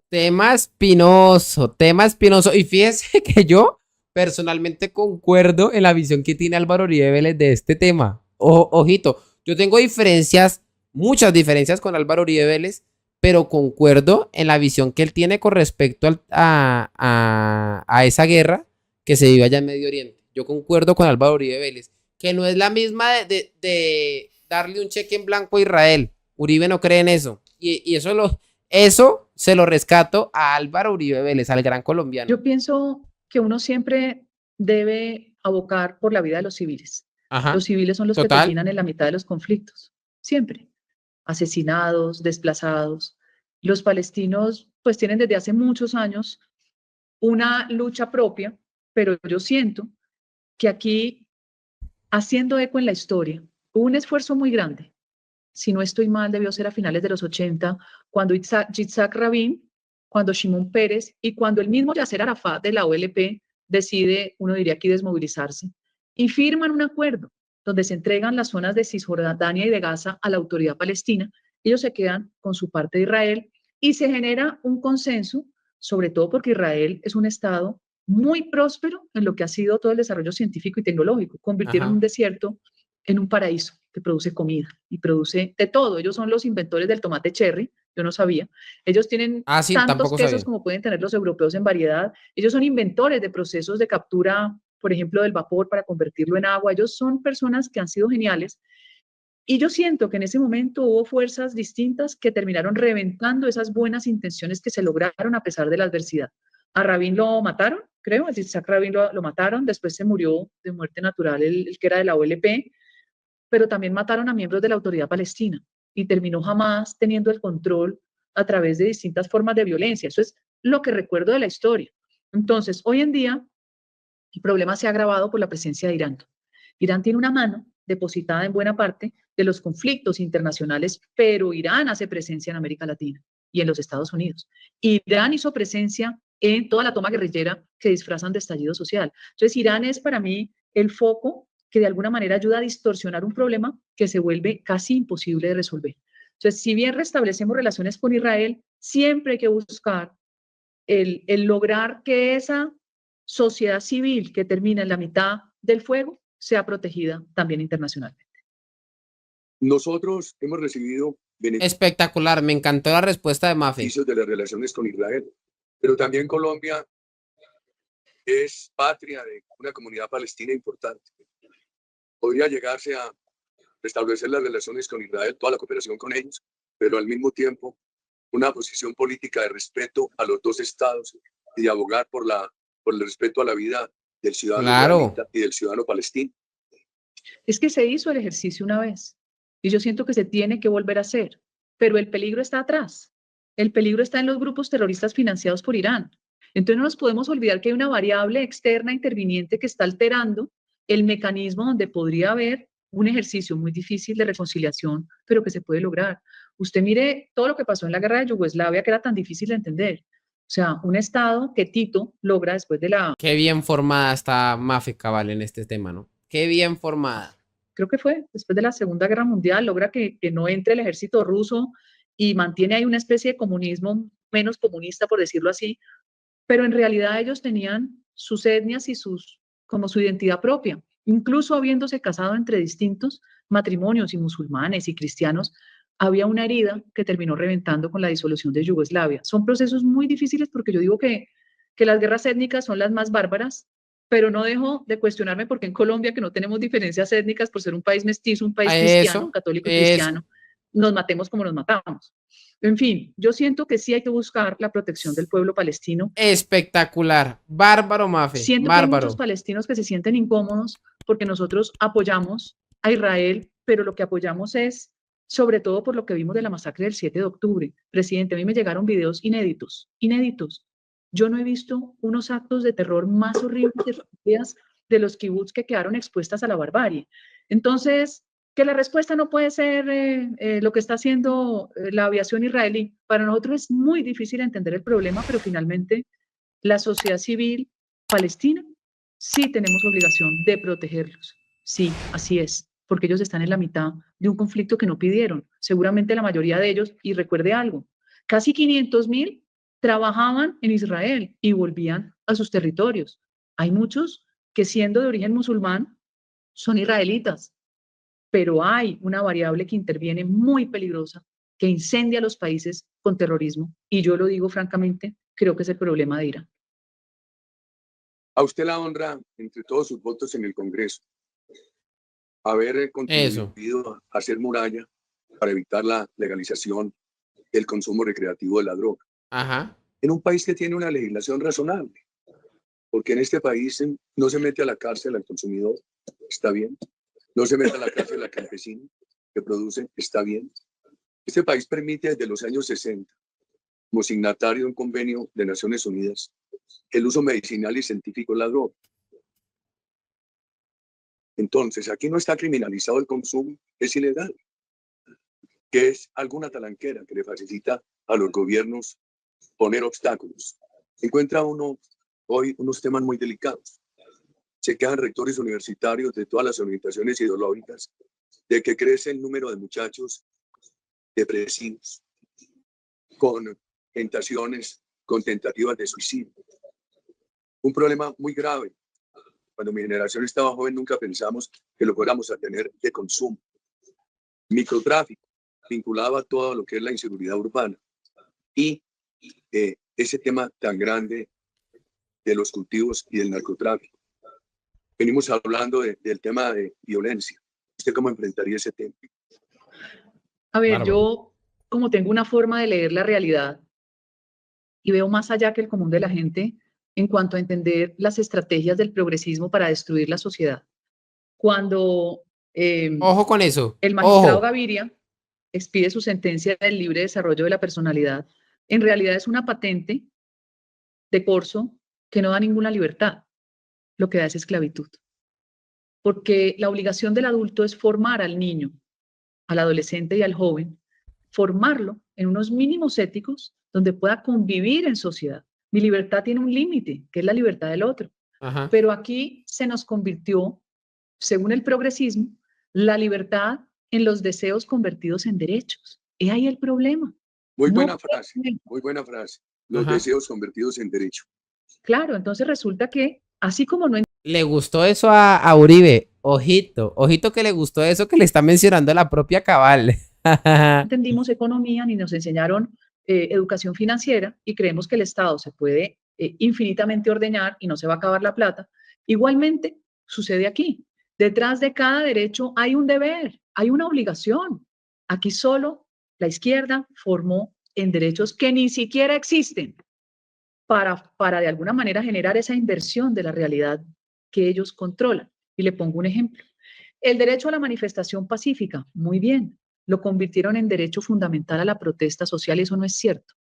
Tema espinoso, tema espinoso. Y fíjese que yo personalmente concuerdo en la visión que tiene Álvaro Uribe Vélez de este tema. Ojito, yo tengo diferencias, muchas diferencias con Álvaro Uribe Vélez, pero concuerdo en la visión que él tiene con respecto a esa guerra que se vive allá en Medio Oriente. Yo concuerdo con Álvaro Uribe Vélez, que no es la misma de darle un cheque en blanco a Israel. Uribe no cree en eso. Y eso se lo rescato a Álvaro Uribe Vélez, al gran colombiano. Yo pienso que uno siempre debe abocar por la vida de los civiles. Ajá, los civiles son los que terminan en la mitad de los conflictos, siempre. Asesinados, desplazados. Los palestinos pues tienen desde hace muchos años una lucha propia, pero yo siento que aquí, haciendo eco en la historia, hubo un esfuerzo muy grande. Si no estoy mal, debió ser a finales de los 80, cuando Yitzhak Rabin, cuando Shimon Peres y cuando el mismo Yasser Arafat de la OLP decide, uno diría aquí, desmovilizarse, y firman un acuerdo donde se entregan las zonas de Cisjordania y de Gaza a la autoridad palestina. Ellos se quedan con su parte de Israel y se genera un consenso, sobre todo porque Israel es un estado muy próspero en lo que ha sido todo el desarrollo científico y tecnológico. Convirtieron un desierto en un paraíso que produce comida y produce de todo. Ellos son los inventores del tomate cherry, yo no sabía. Ellos tienen sí, tantos quesos sabía. como pueden tener los europeos en variedad. Ellos son inventores de procesos de captura, por ejemplo, del vapor para convertirlo en agua. Ellos son personas que han sido geniales. Y yo siento que en ese momento hubo fuerzas distintas que terminaron reventando esas buenas intenciones que se lograron a pesar de la adversidad. A Rabin lo mataron, creo, a Yitzhak Rabin lo mataron, después se murió de muerte natural el que era de la OLP, pero también mataron a miembros de la autoridad palestina y terminó Hamas teniendo el control a través de distintas formas de violencia. Eso es lo que recuerdo de la historia. Entonces, hoy en día, el problema se ha agravado por la presencia de Irán. Irán tiene una mano depositada en buena parte de los conflictos internacionales, pero Irán hace presencia en América Latina y en los Estados Unidos. Irán hizo presencia en toda la toma guerrillera que disfrazan de estallido social. Entonces, Irán es para mí el foco que de alguna manera ayuda a distorsionar un problema que se vuelve casi imposible de resolver. Entonces, si bien restablecemos relaciones con Israel, siempre hay que buscar el lograr que esa sociedad civil que termina en la mitad del fuego sea protegida también internacionalmente. Nosotros hemos recibido Espectacular, me encantó la respuesta de Mafe. beneficios de las relaciones con Israel, pero también Colombia es patria de una comunidad palestina importante. Podría llegarse a restablecer las relaciones con Israel, toda la cooperación con ellos, pero al mismo tiempo una posición política de respeto a los dos estados y de abogar por el respeto a la vida del ciudadano israelita y del ciudadano palestino. Es que se hizo el ejercicio una vez y yo siento que se tiene que volver a hacer, pero el peligro está atrás. El peligro está en los grupos terroristas financiados por Irán. Entonces no nos podemos olvidar que hay una variable externa interviniente que está alterando el mecanismo donde podría haber un ejercicio muy difícil de reconciliación, pero que se puede lograr. Usted mire todo lo que pasó en la guerra de Yugoslavia, que era tan difícil de entender. O sea, un Estado que Tito logra después de la... Qué bien formada está Mafe Cabal en este tema, ¿no? Qué bien formada. Creo que fue después de la Segunda Guerra Mundial, logra que no entre el ejército ruso y mantiene ahí una especie de comunismo menos comunista, por decirlo así, pero en realidad ellos tenían sus etnias y como su identidad propia, incluso habiéndose casado entre distintos matrimonios y musulmanes y cristianos, había una herida que terminó reventando con la disolución de Yugoslavia. Son procesos muy difíciles porque yo digo que las guerras étnicas son las más bárbaras, pero no dejo de cuestionarme porque en Colombia, que no tenemos diferencias étnicas por ser un país mestizo, un país cristiano, católico y cristiano, nos matemos como nos matamos. En fin, yo siento que sí hay que buscar la protección del pueblo palestino. Espectacular, bárbaro, Mafe. Siento bárbaro. Que hay muchos palestinos que se sienten incómodos porque nosotros apoyamos a Israel, pero lo que apoyamos es sobre todo por lo que vimos de la masacre del 7 de octubre. Presidente, a mí me llegaron videos inéditos. Yo no he visto unos actos de terror más horribles de los kibbutz que quedaron expuestas a la barbarie. Entonces, que la respuesta no puede ser lo que está haciendo la aviación israelí. Para nosotros es muy difícil entender el problema, pero finalmente la sociedad civil palestina sí tenemos obligación de protegerlos. Sí, así es, porque ellos están en la mitad de un conflicto que no pidieron. Seguramente la mayoría de ellos, y recuerde algo, casi 500,000 trabajaban en Israel y volvían a sus territorios. Hay muchos que siendo de origen musulmán son israelitas, pero hay una variable que interviene muy peligrosa, que incendia los países con terrorismo, y yo lo digo francamente, creo que es el problema de Irán. A usted la honra, entre todos sus votos en el Congreso, haber contribuido a hacer muralla para evitar la legalización del consumo recreativo de la droga. Ajá. En un país que tiene una legislación razonable, porque en este país no se mete a la cárcel al consumidor, está bien. No se mete a la cárcel al campesino que produce, está bien. Este país permite desde los años 60, como signatario de un convenio de Naciones Unidas, el uso medicinal y científico de la droga. Entonces, aquí no está criminalizado el consumo, es ilegal, que es alguna talanquera que le facilita a los gobiernos poner obstáculos. Encuentra uno hoy unos temas muy delicados. Se quejan rectores universitarios de todas las orientaciones ideológicas de que crece el número de muchachos depresivos, con tentaciones, con tentativas de suicidio. Un problema muy grave. Cuando mi generación estaba joven nunca pensamos que lo fuéramos a tener de consumo. Microtráfico, vinculado a todo lo que es la inseguridad urbana. Y ese tema tan grande de los cultivos y del narcotráfico. Venimos hablando del tema de violencia. ¿Usted cómo enfrentaría ese tema? A ver, yo como tengo una forma de leer la realidad y veo más allá que el común de la gente en cuanto a entender las estrategias del progresismo para destruir la sociedad. Cuando ojo con eso. El magistrado Gaviria expide su sentencia del libre desarrollo de la personalidad, en realidad es una patente de corso que no da ninguna libertad, lo que da es esclavitud. Porque la obligación del adulto es formar al niño, al adolescente y al joven, formarlo en unos mínimos éticos donde pueda convivir en sociedad. Mi libertad tiene un límite, que es la libertad del otro. Ajá. Pero aquí se nos convirtió, según el progresismo, la libertad en los deseos convertidos en derechos. Es ahí el problema. Muy buena frase, muy buena frase. Los deseos convertidos en derecho. Claro, entonces resulta que, así como no... Le gustó eso a Uribe. Ojito, ojito que le gustó eso que le está mencionando la propia Cabal. Entendimos economía ni nos enseñaron educación financiera y creemos que el Estado se puede infinitamente ordeñar y no se va a acabar la plata. Igualmente sucede aquí. Detrás de cada derecho hay un deber, hay una obligación. Aquí solo la izquierda formó en derechos que ni siquiera existen para de alguna manera generar esa inversión de la realidad que ellos controlan. Y le pongo un ejemplo. El derecho a la manifestación pacífica, muy bien, lo convirtieron en derecho fundamental a la protesta social y eso no es cierto,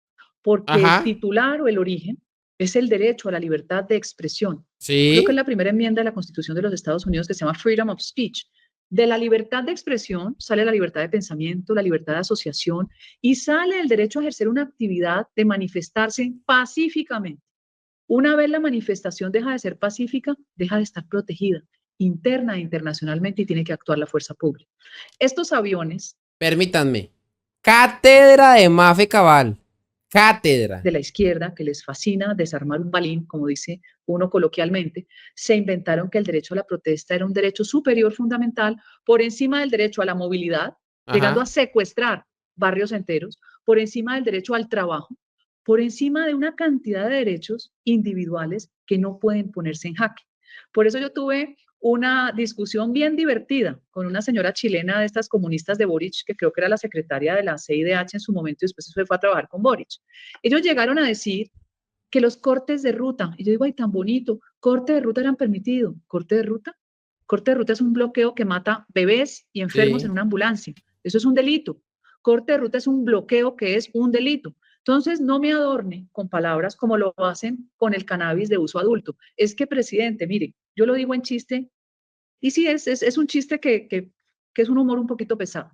porque el Ajá, titular o el origen es el derecho a la libertad de expresión. Creo que es sí. la primera enmienda de la Constitución de los Estados Unidos que se llama Freedom of Speech. De la libertad de expresión sale la libertad de pensamiento, la libertad de asociación y sale el derecho a ejercer una actividad de manifestarse pacíficamente. Una vez la manifestación deja de ser pacífica, deja de estar protegida interna e internacionalmente y tiene que actuar la fuerza pública. Estos aviones Permítanme. Cátedra de Mafe Cabal. Cátedra. de la izquierda, que les fascina desarmar un balín, como dice uno coloquialmente, se inventaron que el derecho a la protesta era un derecho superior fundamental por encima del derecho a la movilidad, llegando a Ajá. secuestrar barrios enteros, por encima del derecho al trabajo, por encima de una cantidad de derechos individuales que no pueden ponerse en jaque. Por eso yo tuve una discusión bien divertida con una señora chilena de estas comunistas de Boric, que creo que era la secretaria de la CIDH en su momento y después se fue a trabajar con Boric. Ellos llegaron a decir que los cortes de ruta, y yo digo, ay, tan bonito, corte de ruta eran permitidos. ¿Corte de ruta? Corte de ruta es un bloqueo que mata bebés y enfermos en Sí. una ambulancia. Eso es un delito. Corte de ruta es un bloqueo que es un delito. Entonces, no me adorne con palabras como lo hacen con el cannabis de uso adulto. Es que, presidente, mire, yo lo digo en chiste, y sí, es un chiste que es un humor un poquito pesado.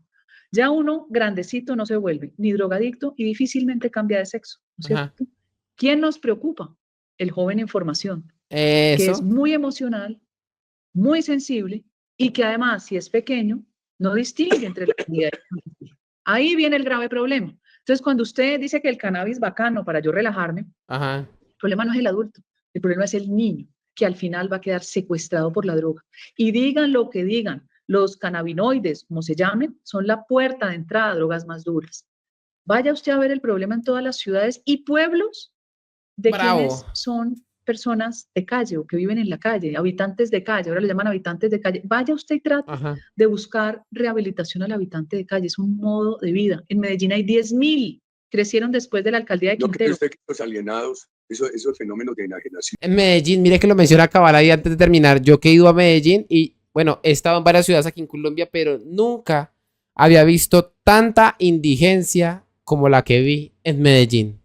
Ya uno grandecito no se vuelve ni drogadicto y difícilmente cambia de sexo, ¿no es Ajá. cierto? ¿Quién nos preocupa? El joven en formación, que es Eso. muy emocional, muy sensible y que además, si es pequeño, no distingue entre la calidad y la. Ahí viene el grave problema. Entonces, cuando usted dice que el cannabis bacano para yo relajarme, Ajá. el problema no es el adulto, el problema es el niño, que al final va a quedar secuestrado por la droga. Y digan lo que digan, los cannabinoides, como se llamen, son la puerta de entrada a drogas más duras. Vaya usted a ver el problema en todas las ciudades y pueblos de Bravo. quienes son personas de calle o que viven en la calle, habitantes de calle, ahora le llaman habitantes de calle. Vaya usted y trate Ajá. de buscar rehabilitación al habitante de calle, es un modo de vida. En Medellín hay 10.000, crecieron después de la alcaldía de ¿No cree Quintero. usted que los alienados, esos fenómenos de enajenación, En Medellín, mire que lo menciona Cabal ahí antes de terminar. Yo que he ido a Medellín y, bueno, he estado en varias ciudades aquí en Colombia, pero nunca había visto tanta indigencia como la que vi en Medellín.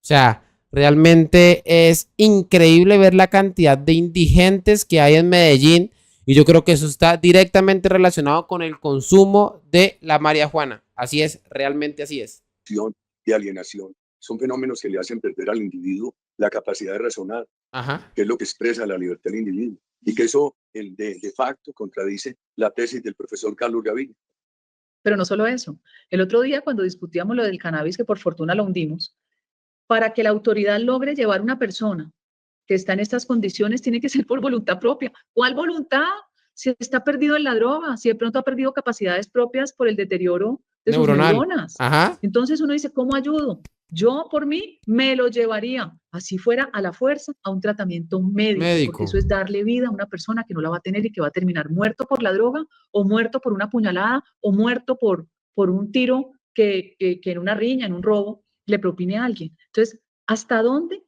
O sea, realmente es increíble ver la cantidad de indigentes que hay en Medellín y yo creo que eso está directamente relacionado con el consumo de la marihuana. Así es, realmente así es. de alienación? Son fenómenos que le hacen perder al individuo la capacidad de razonar, Ajá. que es lo que expresa la libertad del individuo. Y que eso, de facto, contradice la tesis del profesor Carlos Gaviria. Pero no solo eso. El otro día cuando discutíamos lo del cannabis, que por fortuna lo hundimos, para que la autoridad logre llevar a una persona que está en estas condiciones, tiene que ser por voluntad propia. ¿Cuál voluntad? Si está perdido en la droga, si de pronto ha perdido capacidades propias por el deterioro de sus Neuronal. neuronas. Ajá. Entonces uno dice, ¿cómo ayudo? Yo por mí me lo llevaría, así fuera a la fuerza, a un tratamiento médico, porque Médico. eso es darle vida a una persona que no la va a tener y que va a terminar muerto por la droga o muerto por una puñalada o muerto por un tiro que en una riña, en un robo, le propine a alguien. Entonces, ¿hasta dónde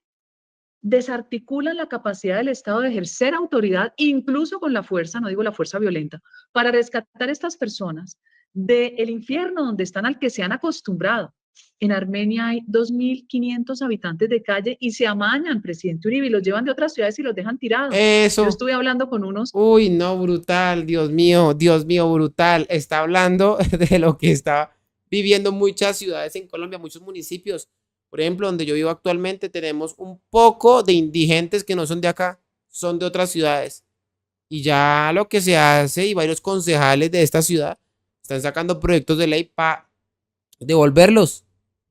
desarticulan la capacidad del Estado de ejercer autoridad, incluso con la fuerza, no digo la fuerza violenta, para rescatar a estas personas del infierno donde están, al que se han acostumbrado? En Armenia hay 2.500 habitantes de calle y se amañan, presidente Uribe, y los llevan de otras ciudades y los dejan tirados. Yo Eso. estuve hablando con unos. Uy, no, brutal. Dios mío, brutal. Está hablando de lo que está viviendo muchas ciudades en Colombia, muchos municipios. Por ejemplo, donde yo vivo actualmente, tenemos un poco de indigentes que no son de acá, son de otras ciudades. Y ya lo que se hace, y varios concejales de esta ciudad están sacando proyectos de ley para devolverlos,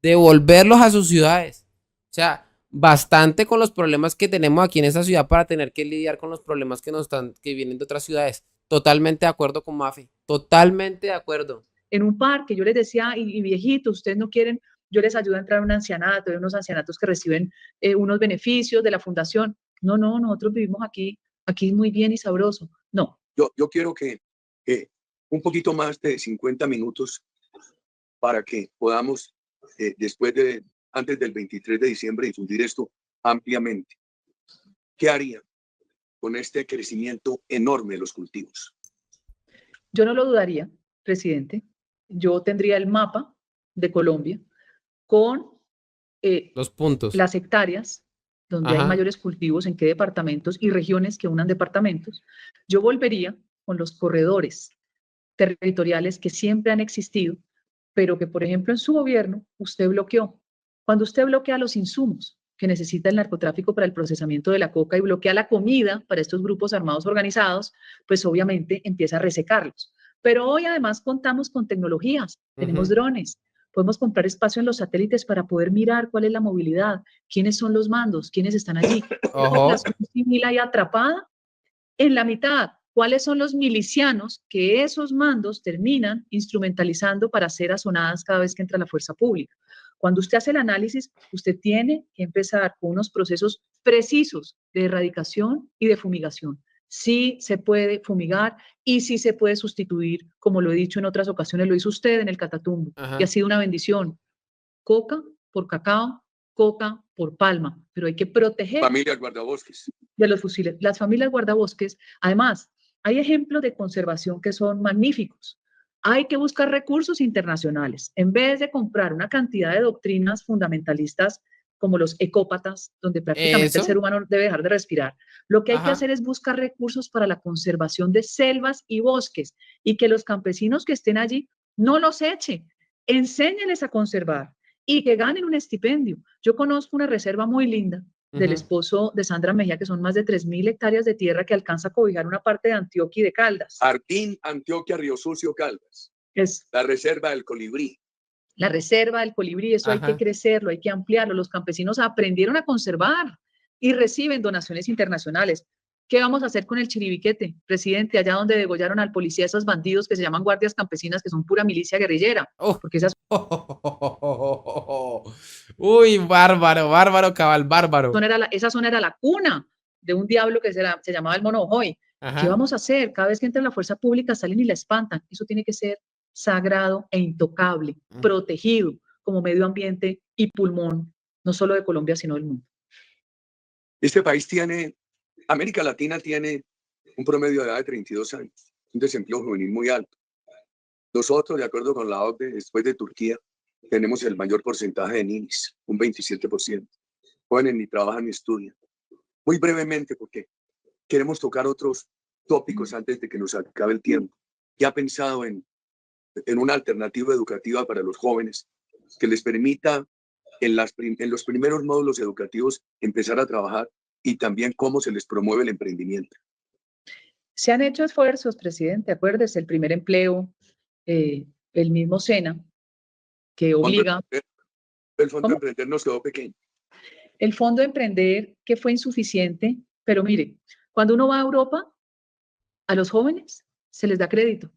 devolverlos a sus ciudades. O sea, bastante con los problemas que tenemos aquí en esta ciudad para tener que lidiar con los problemas que nos están, que vienen de otras ciudades. Totalmente de acuerdo con Mafe. Totalmente de acuerdo. En un parque, yo les decía, y viejitos, ustedes no quieren, yo les ayudo a entrar a un ancianato, hay unos ancianatos que reciben unos beneficios de la fundación. No, nosotros vivimos aquí muy bien y sabroso. No. Yo quiero que un poquito más de 50 minutos para que podamos, antes del 23 de diciembre, difundir esto ampliamente. ¿Qué haría con este crecimiento enorme de los cultivos? Yo no lo dudaría, presidente. Yo tendría el mapa de Colombia con los puntos, las hectáreas donde hay mayores cultivos, en qué departamentos y regiones que unan departamentos. Yo volvería con los corredores territoriales que siempre han existido, pero que, por ejemplo, en su gobierno usted bloqueó. Cuando usted bloquea los insumos que necesita el narcotráfico para el procesamiento de la coca y bloquea la comida para estos grupos armados organizados, pues obviamente empieza a resecarlos. Pero hoy además contamos con tecnologías, tenemos drones, podemos comprar espacio en los satélites para poder mirar cuál es la movilidad, quiénes son los mandos, quiénes están allí. La población civil ahí atrapada en la mitad. ¿Cuáles son los milicianos que esos mandos terminan instrumentalizando para hacer azonadas cada vez que entra la fuerza pública? Cuando usted hace el análisis, usted tiene que empezar con unos procesos precisos de erradicación y de fumigación. Sí se puede fumigar y sí se puede sustituir, como lo he dicho en otras ocasiones, lo hizo usted en el Catatumbo, y ha sido una bendición. Coca por cacao, coca por palma, pero hay que proteger familias guardabosques de los fusiles. Las familias guardabosques, además, hay ejemplos de conservación que son magníficos. Hay que buscar recursos internacionales. En vez de comprar una cantidad de doctrinas fundamentalistas como los ecópatas, donde prácticamente el ser humano debe dejar de respirar, lo que hay que hacer es buscar recursos para la conservación de selvas y bosques y que los campesinos que estén allí no los echen, enséñenles a conservar y que ganen un estipendio. Yo conozco una reserva muy linda del esposo de Sandra Mejía, que son más de 3.000 hectáreas de tierra que alcanza a cobijar una parte de Antioquia y de Caldas. Jardín Antioquia, Río Sucio, Caldas. Es la reserva del colibrí. La reserva del colibrí, eso hay que crecerlo, hay que ampliarlo. Los campesinos aprendieron a conservar y reciben donaciones internacionales. ¿Qué vamos a hacer con el Chiribiquete, presidente? Allá donde degollaron al policía, esos bandidos que se llaman guardias campesinas, que son pura milicia guerrillera. Porque esas... Uy, bárbaro, cabal, bárbaro. Esa zona era la cuna de un diablo que se llamaba el Mono Ojoy. ¿Qué vamos a hacer? Cada vez que entra la fuerza pública salen y la espantan. Eso tiene que ser sagrado e intocable, protegido como medio ambiente y pulmón, no solo de Colombia, sino del mundo. Este país América Latina tiene un promedio de edad de 32 años, un desempleo juvenil muy alto. Nosotros, de acuerdo con la OCDE, después de Turquía, tenemos el mayor porcentaje de ninis, un 27%. Jóvenes ni trabajan ni estudian. Muy brevemente, porque queremos tocar otros tópicos antes de que nos acabe el tiempo. ¿Qué ha pensado en una alternativa educativa para los jóvenes que les permita en los primeros módulos educativos empezar a trabajar y también cómo se les promueve el emprendimiento? Se han hecho esfuerzos, presidente, acuérdese, el primer empleo, el mismo SENA, que obliga... El Fondo de Emprender nos quedó pequeño. El Fondo de Emprender, que fue insuficiente, pero mire, cuando uno va a Europa, a los jóvenes se les da crédito,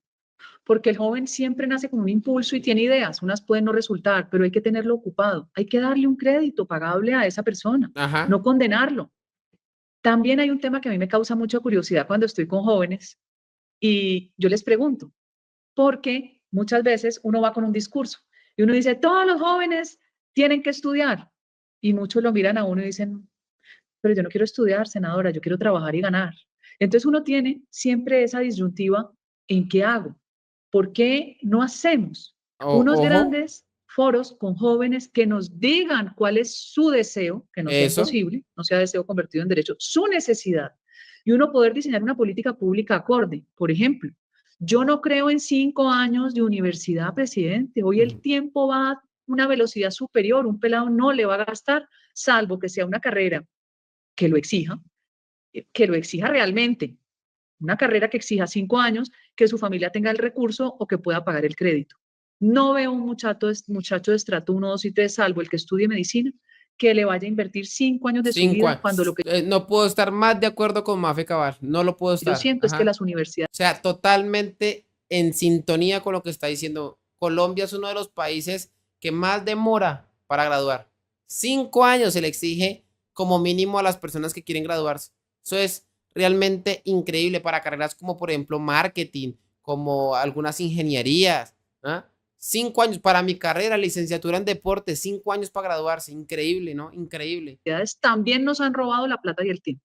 porque el joven siempre nace con un impulso y tiene ideas, unas pueden no resultar, pero hay que tenerlo ocupado, hay que darle un crédito pagable a esa persona, no condenarlo. También hay un tema que a mí me causa mucha curiosidad cuando estoy con jóvenes y yo les pregunto, porque muchas veces uno va con un discurso y uno dice, todos los jóvenes tienen que estudiar, y muchos lo miran a uno y dicen, pero yo no quiero estudiar, senadora, yo quiero trabajar y ganar. Entonces uno tiene siempre esa disyuntiva, ¿en qué hago? ¿Por qué no hacemos unos grandes foros con jóvenes que nos digan cuál es su deseo, que no sea imposible, no sea deseo convertido en derecho, su necesidad, y uno poder diseñar una política pública acorde? Por ejemplo, yo no creo en 5 años de universidad, presidente. Hoy el tiempo va a una velocidad superior, un pelado no le va a gastar, salvo que sea una carrera que lo exija realmente, una carrera que exija 5 años, que su familia tenga el recurso o que pueda pagar el crédito. No veo un muchacho de estrato 1, 2 y 3, salvo el que estudie medicina, que le vaya a invertir 5 años de su 5 vida cuando lo que años. No puedo estar más de acuerdo con Mafe Cabal. No lo puedo yo estar. siento es que Ajá. las universidades... O sea, totalmente en sintonía con lo que está diciendo. Colombia es uno de los países que más demora para graduar. 5 años se le exige como mínimo a las personas que quieren graduarse. Eso es realmente increíble para carreras como, por ejemplo, marketing, como algunas ingenierías. ¿Ah? 5 años para mi carrera, licenciatura en deporte, 5 años para graduarse. Increíble, ¿no? Increíble. También nos han robado la plata y el tiempo.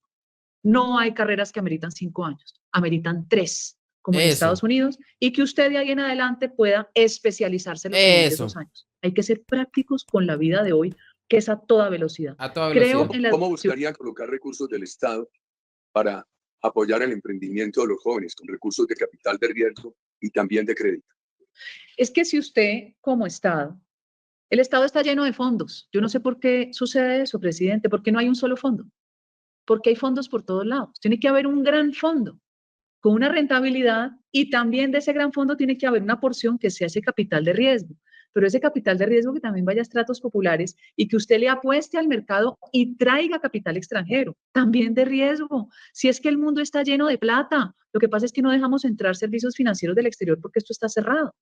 No hay carreras que ameritan 5 años, ameritan 3, como en Estados Unidos, y que usted de ahí en adelante pueda especializarse los siguientes 2 años. Hay que ser prácticos con la vida de hoy, que es a toda velocidad. A toda velocidad. ¿Cómo buscarían colocar recursos del Estado para apoyar el emprendimiento de los jóvenes con recursos de capital de riesgo y también de crédito? Es que si usted, como Estado, el Estado está lleno de fondos. Yo no sé por qué sucede eso, presidente, porque no hay un solo fondo. Porque hay fondos por todos lados. Tiene que haber un gran fondo con una rentabilidad y también de ese gran fondo tiene que haber una porción que sea ese capital de riesgo. Pero ese capital de riesgo que también vaya a estratos populares y que usted le apueste al mercado y traiga capital extranjero, también de riesgo. Si es que el mundo está lleno de plata, lo que pasa es que no dejamos entrar servicios financieros del exterior porque esto está cerrado.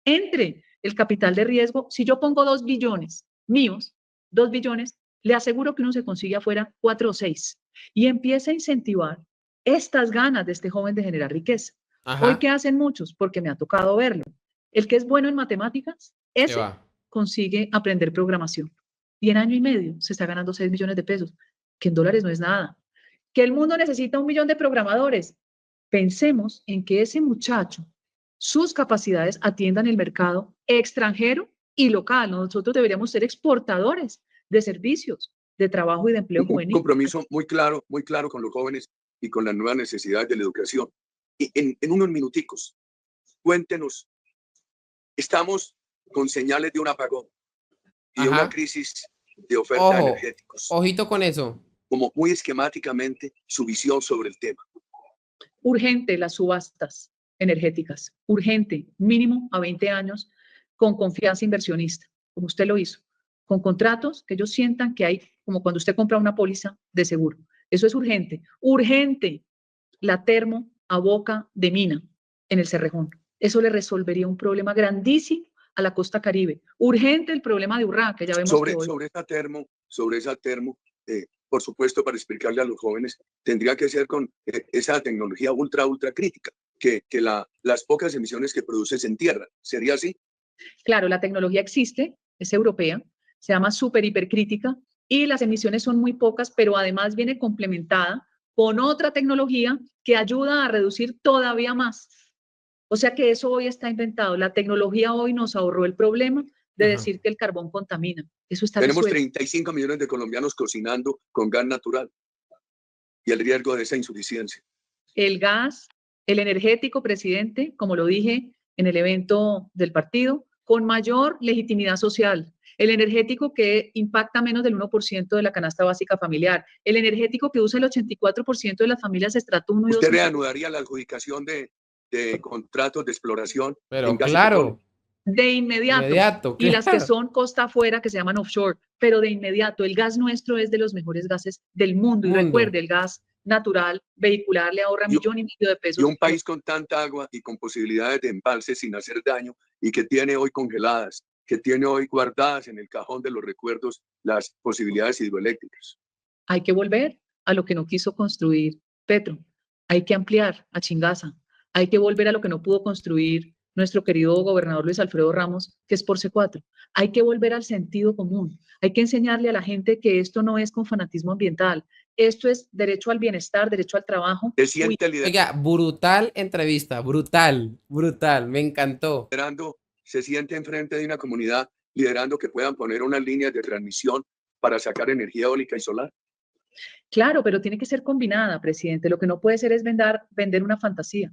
Entre el capital de riesgo, si yo pongo 2 billones míos, 2 billones, le aseguro que uno se consigue afuera 4 o 6 y empieza a incentivar estas ganas de este joven de generar riqueza. Ajá. Hoy, ¿qué hacen muchos? Porque me ha tocado verlo. El que es bueno en matemáticas, ese consigue aprender programación. Y en año y medio se está ganando 6 millones de pesos, que en dólares no es nada. Que el mundo necesita 1 millón de programadores. Pensemos en que ese muchacho, sus capacidades atiendan el mercado extranjero y local. Nosotros deberíamos ser exportadores de servicios, de trabajo y de empleo juvenil. Un compromiso muy claro con los jóvenes y con las nuevas necesidades de la educación. Y en unos minuticos, cuéntenos, estamos con señales de un apagón y de una crisis de oferta de energéticos. Ojito con eso. Como muy esquemáticamente su visión sobre el tema. Urgente las subastas energéticas, urgente, mínimo a 20 años, con confianza inversionista, como usted lo hizo, con contratos que ellos sientan que hay, como cuando usted compra una póliza de seguro. Eso es urgente. Urgente la termo a boca de mina en el Cerrejón. Eso le resolvería un problema grandísimo a la costa Caribe. Urgente el problema de Urrá, que ya vemos sobre esa termo, por supuesto, para explicarle a los jóvenes, tendría que ser con esa tecnología ultra crítica, que las pocas emisiones que produce se entierran. ¿Sería así? Claro, la tecnología existe, es europea, se llama super hipercrítica y las emisiones son muy pocas, pero además viene complementada con otra tecnología que ayuda a reducir todavía más. O sea que eso hoy está inventado. La tecnología hoy nos ahorró el problema de decir que el carbón contamina. Eso está Tenemos resuelto. 35 millones de colombianos cocinando con gas natural y el riesgo de esa insuficiencia. El gas, el energético, presidente, como lo dije en el evento del partido, con mayor legitimidad social. El energético que impacta menos del 1% de la canasta básica familiar. El energético que usa el 84% de las familias de estrato 1 y 2. ¿Usted reanudaría la adjudicación de contratos de exploración? Pero claro. De inmediato. Y las que son costa afuera, que se llaman offshore. Pero de inmediato, el gas nuestro es de los mejores gases del mundo. Y recuerde, el gas natural, vehicular, le ahorra $1,5 millones de pesos. Y un país con tanta agua y con posibilidades de embalse sin hacer daño y que tiene hoy congeladas, que tiene hoy guardadas en el cajón de los recuerdos las posibilidades hidroeléctricas. Hay que volver a lo que no quiso construir Petro. Hay que ampliar a Chingaza. Hay que volver a lo que no pudo construir nuestro querido gobernador Luis Alfredo Ramos, que es por C4. Hay que volver al sentido común. Hay que enseñarle a la gente que esto no es con fanatismo ambiental. Esto es derecho al bienestar, derecho al trabajo. Oiga, brutal entrevista, brutal, me encantó. Se siente enfrente de una comunidad liderando que puedan poner unas líneas de transmisión para sacar energía eólica y solar. Claro, pero tiene que ser combinada, presidente. Lo que no puede ser es vender una fantasía.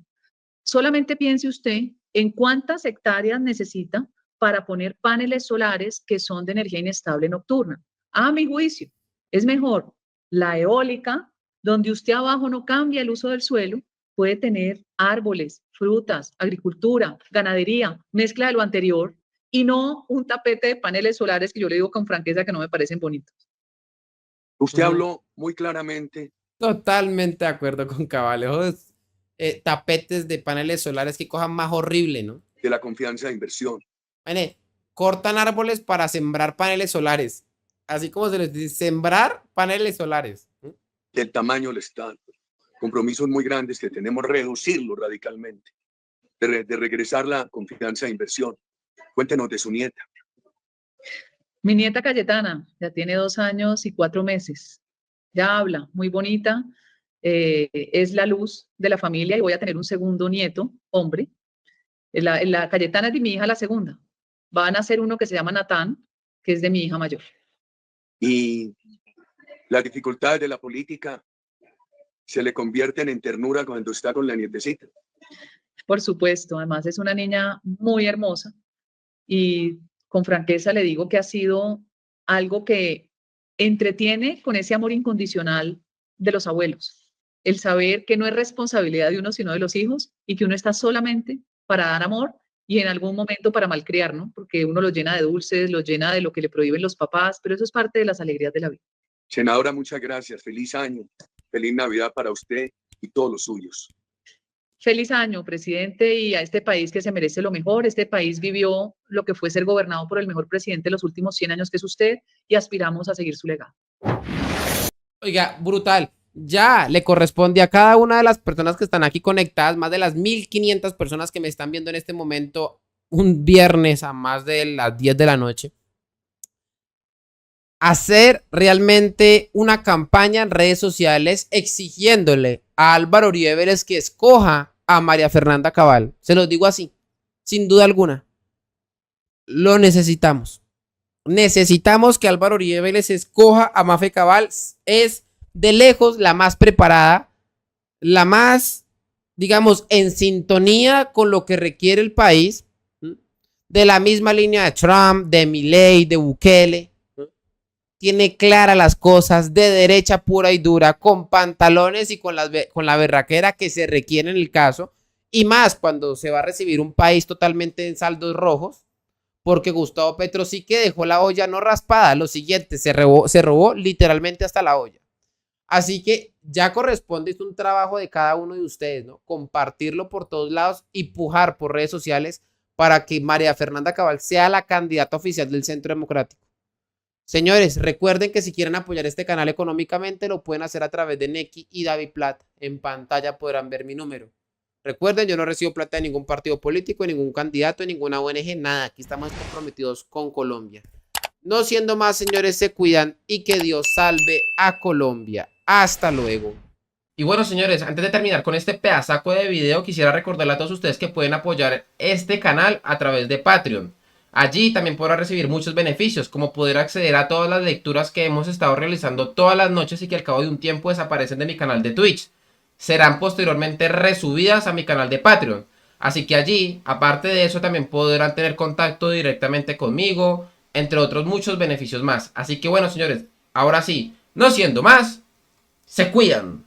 Solamente piense usted en cuántas hectáreas necesita para poner paneles solares que son de energía inestable nocturna. A mi juicio, es mejor la eólica, donde usted abajo no cambia el uso del suelo, puede tener árboles, frutas, agricultura, ganadería, mezcla de lo anterior, y no un tapete de paneles solares que yo le digo con franqueza que no me parecen bonitos. Usted habló muy claramente. Totalmente de acuerdo con Cabal. Esos tapetes de paneles solares que cojan más horrible, ¿no? De la confianza de inversión. Mire, cortan árboles para sembrar paneles solares. Así como se les dice, sembrar paneles solares. Del tamaño del Estado. Compromisos muy grandes que tenemos reducirlo radicalmente. De regresar la confianza de inversión. Cuéntenos de su nieta. Mi nieta Cayetana ya tiene 2 años y 4 meses. Ya habla, muy bonita. Es la luz de la familia y voy a tener un segundo nieto, hombre. La Cayetana es de mi hija, la segunda. Va a nacer uno que se llama Natán, que es de mi hija mayor. Y las dificultades de la política se le convierten en ternura cuando está con la nietecita. Por supuesto, además es una niña muy hermosa y con franqueza le digo que ha sido algo que entretiene con ese amor incondicional de los abuelos. El saber que no es responsabilidad de uno, sino de los hijos y que uno está solamente para dar amor y en algún momento para malcriar, ¿no? Porque uno los llena de dulces, los llena de lo que le prohíben los papás, pero eso es parte de las alegrías de la vida. Senadora, muchas gracias. Feliz año. Feliz Navidad para usted y todos los suyos. Feliz año, presidente, y a este país que se merece lo mejor. Este país vivió lo que fue ser gobernado por el mejor presidente de los últimos 100 años, que es usted, y aspiramos a seguir su legado. Oiga, brutal. Ya le corresponde a cada una de las personas que están aquí conectadas, más de las 1500 personas que me están viendo en este momento, un viernes a más de las 10 de la noche, hacer realmente una campaña en redes sociales exigiéndole a Álvaro Uribe Vélez que escoja a María Fernanda Cabal. Se los digo así, sin duda alguna. Lo necesitamos. Necesitamos que Álvaro Uribe Vélez escoja a Mafe Cabal. Es de lejos la más preparada, la más, digamos, en sintonía con lo que requiere el país, de la misma línea de Trump, de Milei, de Bukele. Tiene claras las cosas, de derecha pura y dura, con pantalones y con la berraquera que se requiere en el caso, y más cuando se va a recibir un país totalmente en saldos rojos, porque Gustavo Petro sí que dejó la olla no raspada. Lo siguiente, se robó literalmente hasta la olla. Así que ya corresponde, es un trabajo de cada uno de ustedes, ¿no? Compartirlo por todos lados y pujar por redes sociales para que María Fernanda Cabal sea la candidata oficial del Centro Democrático. Señores, recuerden que si quieren apoyar este canal económicamente, lo pueden hacer a través de Nequi y DaviPlata. En pantalla podrán ver mi número. Recuerden, yo no recibo plata de ningún partido político, de ningún candidato, de ninguna ONG, nada. Aquí estamos comprometidos con Colombia. No siendo más, señores, se cuidan y que Dios salve a Colombia. Hasta luego. Y bueno, señores, antes de terminar con este pedazaco de video, quisiera recordarle a todos ustedes que pueden apoyar este canal a través de Patreon. Allí también podrán recibir muchos beneficios, como poder acceder a todas las lecturas que hemos estado realizando todas las noches y que al cabo de un tiempo desaparecen de mi canal de Twitch. Serán posteriormente resubidas a mi canal de Patreon. Así que allí, aparte de eso, también podrán tener contacto directamente conmigo, entre otros muchos beneficios más. Así que bueno, señores, ahora sí, no siendo más, se cuidan.